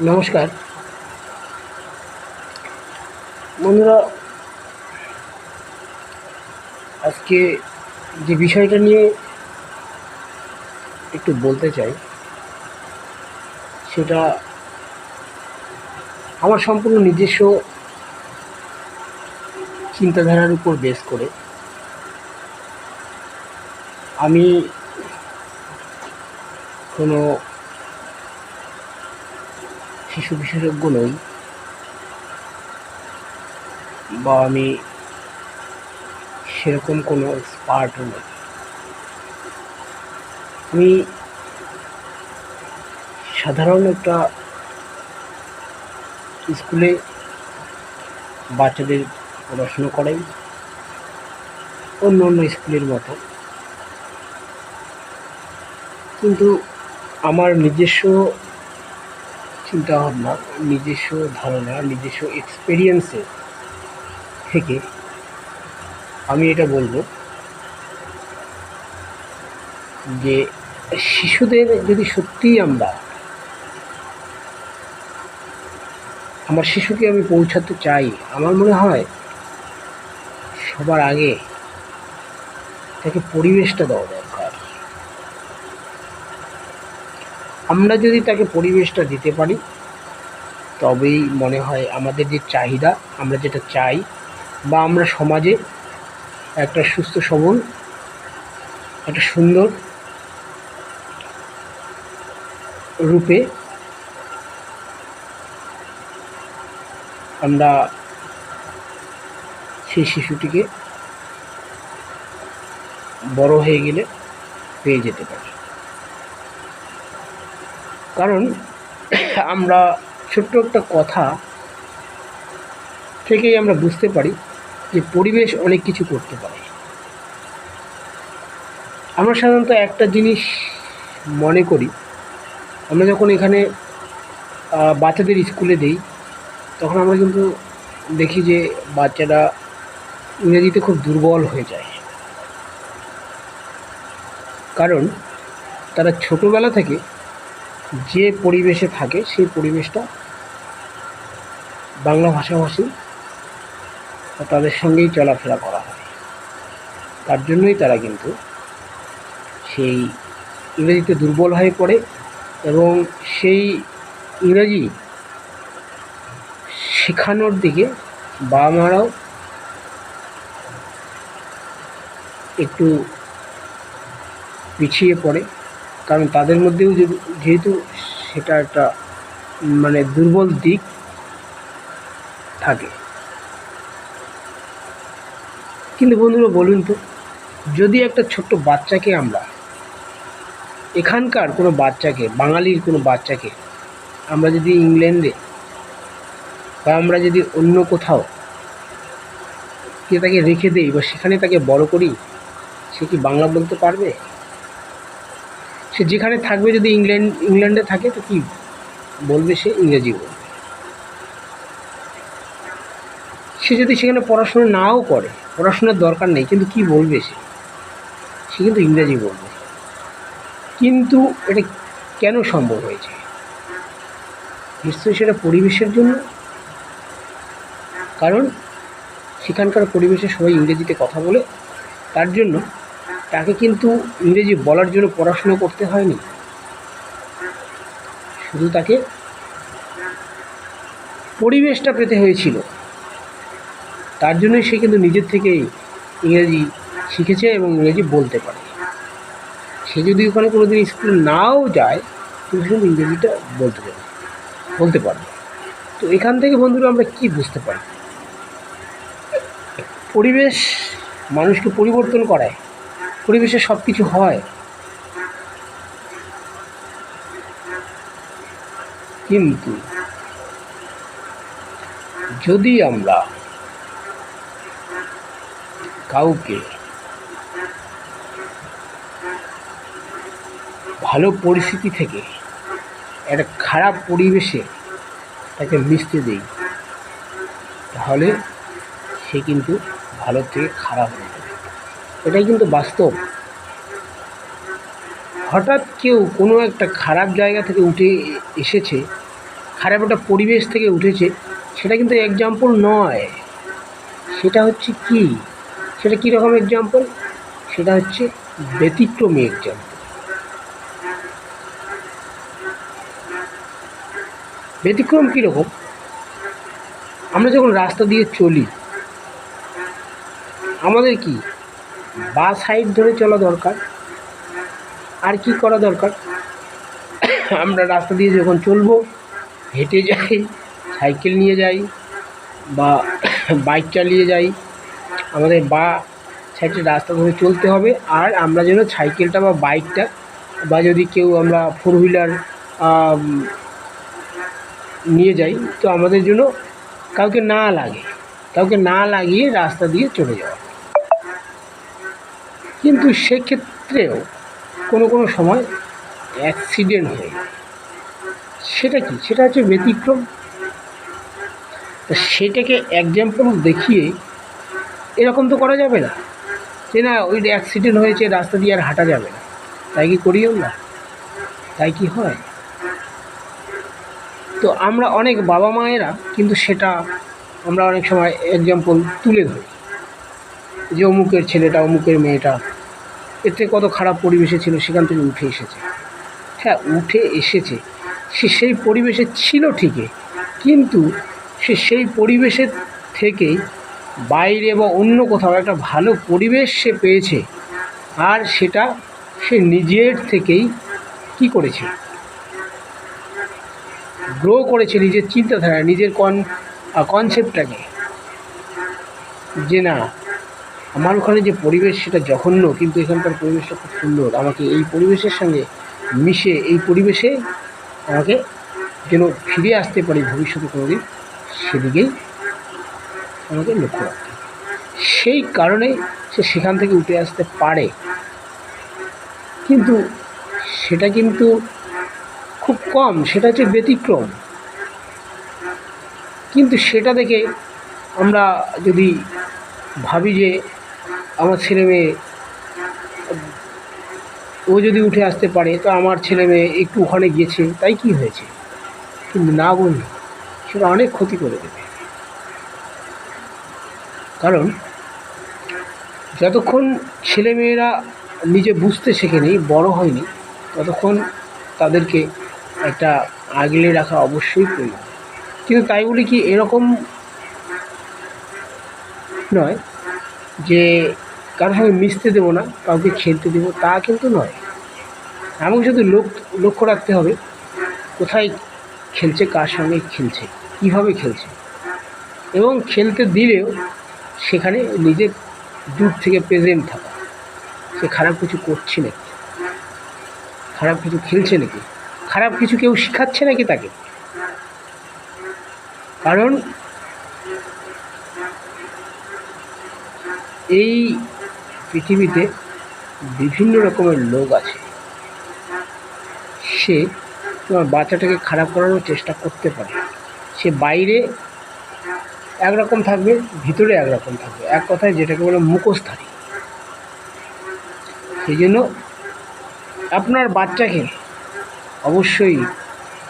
নমস্কার বন্ধুরা। আজকে যে বিষয়টা নিয়ে একটু বলতে চাই সেটা আমার সম্পূর্ণ নিজস্ব চিন্তাধারার উপর বেস করে। আমি কোনো শিশু বিশেষজ্ঞ নই, বা আমি সেরকম কোনো এক্সপার্টও নই। আমি সাধারণ একটা স্কুলে বাচ্চাদের পড়াশুনো করাই, অন্য অন্য স্কুলের মতো। কিন্তু আমার নিজস্ব চিন্তাভাবনা, নিজস্ব ধারণা, নিজস্ব এক্সপেরিয়েন্সে থেকে আমি এটা বলবো যে শিশুদের যদি সত্যিই আমার শিশুকে আমি পৌঁছাতে চাই, আমার মনে হয় সবার আগে তাকে পরিবেশটা দেওয়া দরকার। আমরা যদি তাকে পরিবেশটা দিতে পারি তবেই মনে হয় আমাদের যে চাহিদা, আমরা যেটা চাই, বা আমরা সমাজে একটা সুস্থ সবল, একটা সুন্দর রূপে আমরা সেই শিশুটিকে বড় হয়ে গেলে পেয়ে যেতে পারি। কারণ আমরা ছোট্ট একটা কথা থেকেই আমরা বুঝতে পারি যে পরিবেশ অনেক কিছু করতে পারে। আমরা সাধারণত একটা জিনিস মনে করি, আমরা যখন এখানে বাচ্চাদের স্কুলে দিই তখন আমরা কিন্তু দেখি যে বাচ্চারা ইংরেজিতে খুব দুর্বল হয়ে যায়। কারণ তারা ছোটোবেলা থেকে যে পরিবেশে থাকে সেই পরিবেশটা বাংলা ভাষাভাষী তাদের সঙ্গেই চলাফেরা করা হয়। তার জন্যই তারা কিন্তু সেই ইংরেজিতে দুর্বল হয়ে পড়ে, এবং সেই ইংরেজি শেখানোর দিকে বাবা মারাও একটু পিছিয়ে পড়ে। কারণ তাদের মধ্যেও যেহেতু সেটা একটা দুর্বল দিক থাকে। কিন্তু বন্ধুরা বলুন তো, যদি একটা ছোট্ট বাচ্চাকে এখানকার কোনো বাচ্চাকে, বাঙালির কোনো বাচ্চাকে আমরা যদি ইংল্যান্ডে বা আমরা যদি অন্য কোথাও তাকে রেখে দেই বা সেখানে তাকে বড় করি, সে কি বাংলা বলতে পারবে? সে যেখানে থাকবে, যদি ইংল্যান্ডে থাকে, তো কি বলবে? সে ইংরেজি বলবে। সে যদি সেখানে পড়াশোনা নাও করে, পড়াশোনার দরকার নেই, কিন্তু কি বলবে? সে কিন্তু ইংরেজি বলবে। কিন্তু এটা কেন সম্ভব হয়েছে? নিশ্চয়ই সেটা পরিবেশের জন্য। কারণ সেখানকার পরিবেশে সবাই ইংরেজিতে কথা বলে, তার জন্য তাকে কিন্তু ইংরেজি বলার জন্য পড়াশোনা করতে হয়নি, শুধু তাকে পরিবেশটা পেতে হয়েছিল। তার জন্যই সে কিন্তু নিজের থেকেই ইংরেজি শিখেছে এবং ইংরেজি বলতে পারে। সে যদি ওখানে কোনোদিন স্কুল নাও যায়, কিন্তু সে ইংরেজিটা বলতে পারবে। তো এখান থেকে বন্ধুরা আমরা কি বুঝতে পারি? পরিবেশ মানুষকে পরিবর্তন করায়, পরিবেশে সব কিছু হয়। কিন্তু যদি আমরা কাউকে ভালো পরিস্থিতি থেকে একটা খারাপ পরিবেশে তাকে মিশতে দিই, তাহলে সে কিন্তু ভালো থেকে খারাপ হয়ে যাবে। এটাই কিন্তু বাস্তব। হঠাৎ কেউ কোনো একটা খারাপ জায়গা থেকে উঠে এসেছে, খারাপ একটা পরিবেশ থেকে উঠেছে, সেটা কিন্তু এক্সাম্পল নয়। সেটা হচ্ছে কি, সেটা কীরকম এক্সাম্পল? সেটা হচ্ছে ব্যতিক্রমী এক্সাম্পল। ব্যতিক্রম কীরকম? আমরা যখন রাস্তা দিয়ে চলি, আমাদের কি বা সাইড ধরে চলা দরকার, আর কি করা দরকার? আমরা রাস্তা দিয়ে যখন চলবো, হেঁটে যাই, সাইকেল নিয়ে যাই বা বাইক চালিয়ে যাই, আমাদের বা সাইডে রাস্তা ধরে চলতে হবে। আর আমরা যেন সাইকেলটা বা বাইকটা বা যদি কেউ আমরা 4 হুইলার নিয়ে যাই, তো আমাদের জন্য কাউকে না লাগিয়ে রাস্তা দিয়ে চলে যাওয়া। কিন্তু সেক্ষেত্রেও কোনো সময় অ্যাক্সিডেন্ট হয়ে যায়। সেটা কি? সেটা হচ্ছে ব্যতিক্রম। সেটাকে এক্সাম্পল দেখিয়ে এরকম তো করা যাবে না যে না, ওই অ্যাক্সিডেন্ট হয়েছে, রাস্তা দিয়ে আর হাঁটা যাবে না। তাই কি করি আমরা? তাই কি হয়? তো আমরা অনেক বাবা মায়েরা কিন্তু সেটা আমরা অনেক সময় এক্সাম্পল তুলে ধরি যে অমুকের ছেলেটা, অমুকের মেয়েটা এতে কত খারাপ পরিবেশে ছিল, সেখান থেকে উঠে এসেছে। হ্যাঁ, উঠে এসেছে, সে সেই পরিবেশে ছিল ঠিকই, কিন্তু সে সেই পরিবেশের থেকেই বাইরে বা অন্য কোথাও একটা ভালো পরিবেশ সে পেয়েছে। আর সেটা সে নিজের থেকেই কি করেছে, গ্রো করেছে নিজের চিন্তাধারা, নিজের কনসেপ্টটাকে, যে না, আমার ওখানে যে পরিবেশ সেটা জঘন্য, কিন্তু এখানকার পরিবেশটা খুব সুন্দর, আমাকে এই পরিবেশের সঙ্গে মিশে এই পরিবেশে আমাকে যেন ফিরে আসতে পারি ভবিষ্যতে কোনোদিন, সেদিকেই আমাকে লক্ষ্য রাখতে। সেই কারণেই সে সেখান থেকে উঠে আসতে পারে, কিন্তু সেটা কিন্তু খুব কম, সেটা হচ্ছে ব্যতিক্রম। কিন্তু সেটা দেখে আমরা যদি ভাবি যে আমার ছেলে মেয়ে ও যদি উঠে আসতে পারে, তো আমার ছেলে মেয়ে একটু ওখানে গিয়েছে তাই কি হয়েছে? কিন্তু না বন্ধু, সেটা অনেক ক্ষতি করে দেবে। কারণ যতক্ষণ ছেলেমেয়েরা নিজে বুঝতে শেখেনি, বড় হয়নি, ততক্ষণ তাদেরকে একটা আগলে রাখা অবশ্যই প্রয়োজন। কিন্তু তাই বলি কি এরকম নয় যে কারোর সঙ্গে মিশতে দেবো না, কাউকে খেলতে দেবো, তা কিন্তু নয়। এমন শুধু লক্ষ্য রাখতে হবে কোথায় খেলছে, কার সঙ্গে খেলছে, কীভাবে খেলছে, এবং খেলতে দিলেও সেখানে নিজের দূর থেকে প্রেজেন্ট থাকা। সে খারাপ কিছু করছে নাকি, খারাপ কিছু খেলছে নাকি, খারাপ কিছু কেউ শেখাচ্ছে নাকি তাকে। কারণ এই পৃথিবীতে বিভিন্ন রকমের লোক আছে, সে তোমার বাচ্চাটাকে খারাপ করানোর চেষ্টা করতে পারে। সে বাইরে একরকম থাকবে, ভিতরে একরকম থাকবে, এক কথায় যেটাকে বলে মুখোশধারী। সেই জন্য আপনার বাচ্চাকে অবশ্যই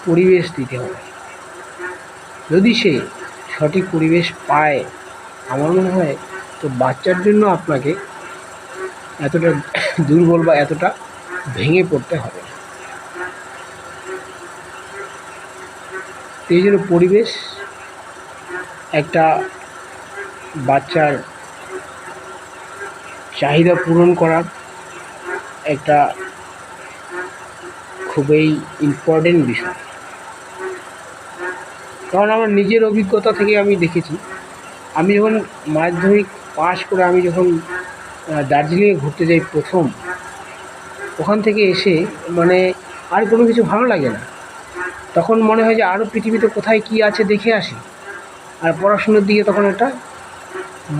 পরিবেশ দিতে হবে। যদি সে সঠিক পরিবেশ পায়, আমার মনে হয় তো বাচ্চার জন্য আপনাকে এতটা দুর্বল বা এতটা ভেঙে পড়তে হবে না। এই জন্য পরিবেশ একটা বাচ্চার চাহিদা পূরণ করার একটা খুবই ইম্পর্টেন্ট বিষয়। কারণ আমার নিজের অভিজ্ঞতা থেকে আমি দেখেছি, আমি যখন মাধ্যমিক পাশ করে আমি যখন দার্জিলিংয়ে ঘুরতে যাই প্রথম, ওখান থেকে এসে মানে আর কোনো কিছু ভালো লাগে না। তখন মনে হয় যে আরও পৃথিবীতে কোথায় কী আছে দেখে আসি। আর পড়াশুনোর দিকে তখন একটা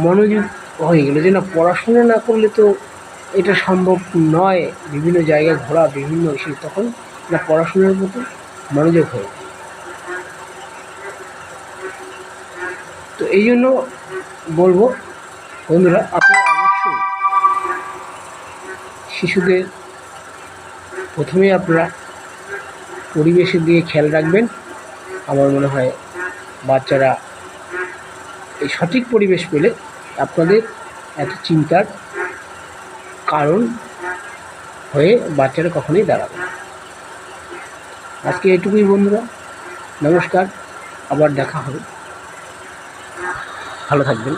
মনোযোগ হয়ে গেলো যে না, পড়াশোনা না করলে তো এটা সম্ভব নয়, বিভিন্ন জায়গায় ঘোরা, বিভিন্ন এসে তখন না পড়াশোনার প্রতি মনোযোগ হয়ে যায়। তো এই জন্য বলবো বন্ধুরা, আপনারা অবশ্যই শিশুদের প্রথমে আপনারা পরিবেশের দিকে খেয়াল রাখবেন, আমার মনে হয় বাচ্চারা এই সঠিক পরিবেশ পেলে আপনাদের এত চিন্তার কারণ হয়ে বাচ্চারা কখনোই দাঁড়াবে না। আজকে এটুকুই বন্ধুরা, নমস্কার, আবার দেখা হবে, ভালো থাকবেন।